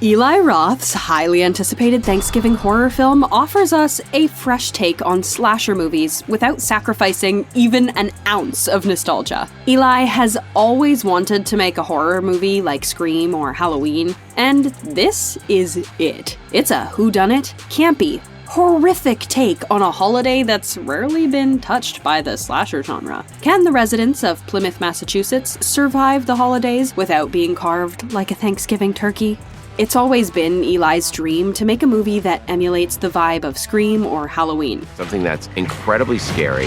Eli Roth's highly anticipated Thanksgiving horror film offers us a fresh take on slasher movies without sacrificing even an ounce of nostalgia. Eli has always wanted to make a horror movie like Scream or Halloween, and this is it. It's a whodunit, campy, horrific take on a holiday that's rarely been touched by the slasher genre. Can the residents of Plymouth, Massachusetts survive the holidays without being carved like a Thanksgiving turkey? It's always been Eli's dream to make a movie that emulates the vibe of Scream or Halloween. Something that's incredibly scary,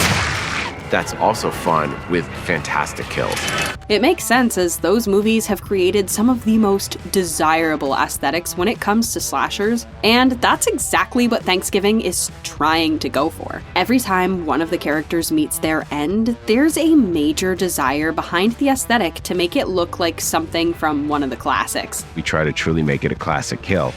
that's also fun with fantastic kills. It makes sense as those movies have created some of the most desirable aesthetics when it comes to slashers, and that's exactly what Thanksgiving is trying to go for. Every time one of the characters meets their end, there's a major desire behind the aesthetic to make it look like something from one of the classics. We try to truly make it a classic kill.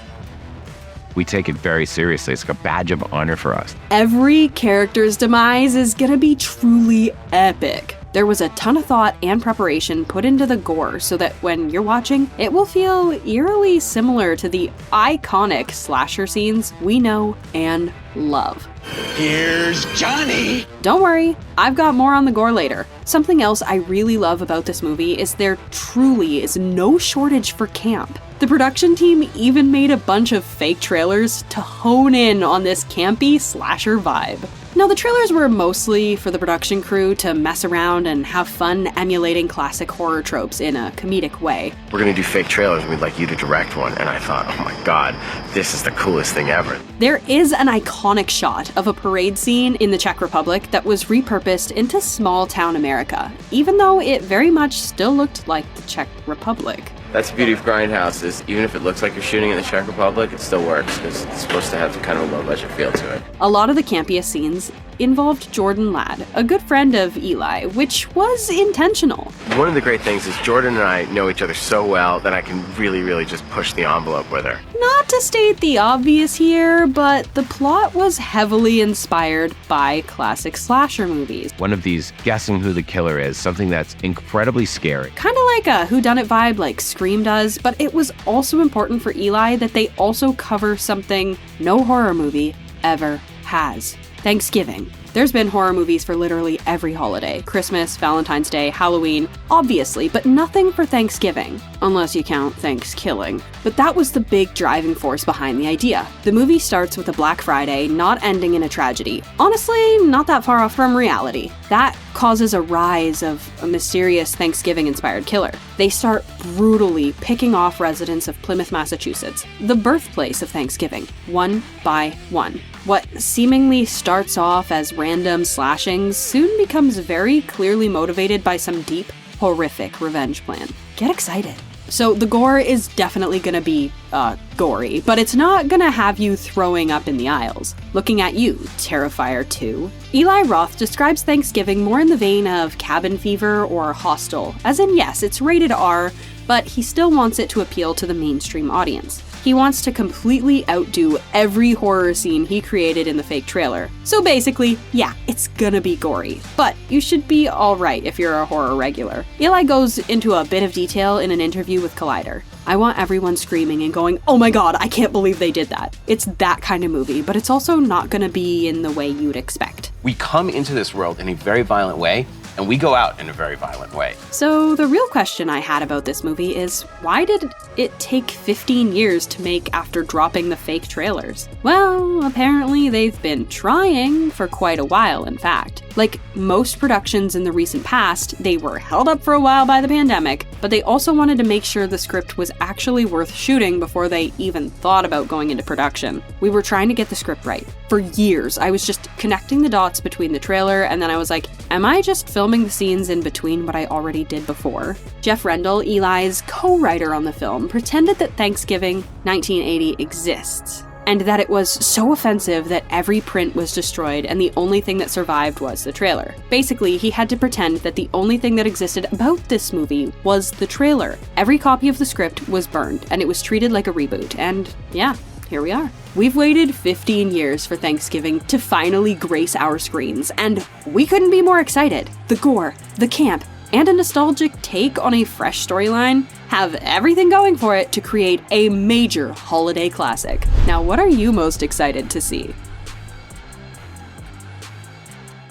We take it very seriously. It's like a badge of honor for us. Every character's demise is gonna be truly epic. There was a ton of thought and preparation put into the gore so that when you're watching, it will feel eerily similar to the iconic slasher scenes we know and love. Here's Johnny! Don't worry, I've got more on the gore later. Something else I really love about this movie is there truly is no shortage for camp. The production team even made a bunch of fake trailers to hone in on this campy slasher vibe. Now, the trailers were mostly for the production crew to mess around and have fun emulating classic horror tropes in a comedic way. We're gonna do fake trailers and we'd like you to direct one. And I thought, oh my God, this is the coolest thing ever. There is an iconic shot of a parade scene in the Czech Republic that was repurposed into small town America, even though it very much still looked like the Czech Republic. That's the beauty of Grindhouse, is even if it looks like you're shooting in the Czech Republic, it still works because it's supposed to have kind of a low-budget feel to it. A lot of the campiest scenes involved Jordan Ladd, a good friend of Eli, which was intentional. One of the great things is Jordan and I know each other so well that I can really just push the envelope with her. Not to state the obvious here, but the plot was heavily inspired by classic slasher movies. One of these guessing who the killer is, something that's incredibly scary. Kind of like a whodunit vibe like Scream does, but it was also important for Eli that they also cover something no horror movie ever has. Thanksgiving. There's been horror movies for literally every holiday. Christmas, Valentine's Day, Halloween, obviously, but nothing for Thanksgiving. Unless you count Thanksgiving. But that was the big driving force behind the idea. The movie starts with a Black Friday not ending in a tragedy. Honestly, not that far off from reality. That causes a rise of a mysterious Thanksgiving-inspired killer. They start brutally picking off residents of Plymouth, Massachusetts, the birthplace of Thanksgiving, one by one. What seemingly starts off as random slashings soon becomes very clearly motivated by some deep, horrific revenge plan. Get excited. So the gore is definitely gonna be, gory, but it's not gonna have you throwing up in the aisles. Looking at you, Terrifier 2. Eli Roth describes Thanksgiving more in the vein of Cabin Fever or Hostel, as in yes, it's rated R, but he still wants it to appeal to the mainstream audience. He wants to completely outdo every horror scene he created in the fake trailer. So basically, yeah, it's gonna be gory, but you should be alright if you're a horror regular. Eli goes into a bit of detail in an interview with Collider. I want everyone screaming and going, oh my god, I can't believe they did that. It's that kind of movie, but it's also not gonna be in the way you'd expect. We come into this world in a very violent way, and we go out in a very violent way. So the real question I had about this movie is, why did it take 15 years to make after dropping the fake trailers? Well, apparently they've been trying for quite a while, in fact. Like most productions in the recent past, they were held up for a while by the pandemic, but they also wanted to make sure the script was actually worth shooting before they even thought about going into production. We were trying to get the script right. For years, I was just connecting the dots between the trailer, and then I was like, am I just filming the scenes in between what I already did before? Jeff Rendell, Eli's co-writer on the film, pretended that Thanksgiving 1980 exists, and that it was so offensive that every print was destroyed and the only thing that survived was the trailer. Basically, he had to pretend that the only thing that existed about this movie was the trailer. Every copy of the script was burned, and it was treated like a reboot, and yeah, here we are. We've waited 15 years for Thanksgiving to finally grace our screens, and we couldn't be more excited. The gore, the camp, and a nostalgic take on a fresh storyline, have everything going for it to create a major holiday classic. Now, what are you most excited to see?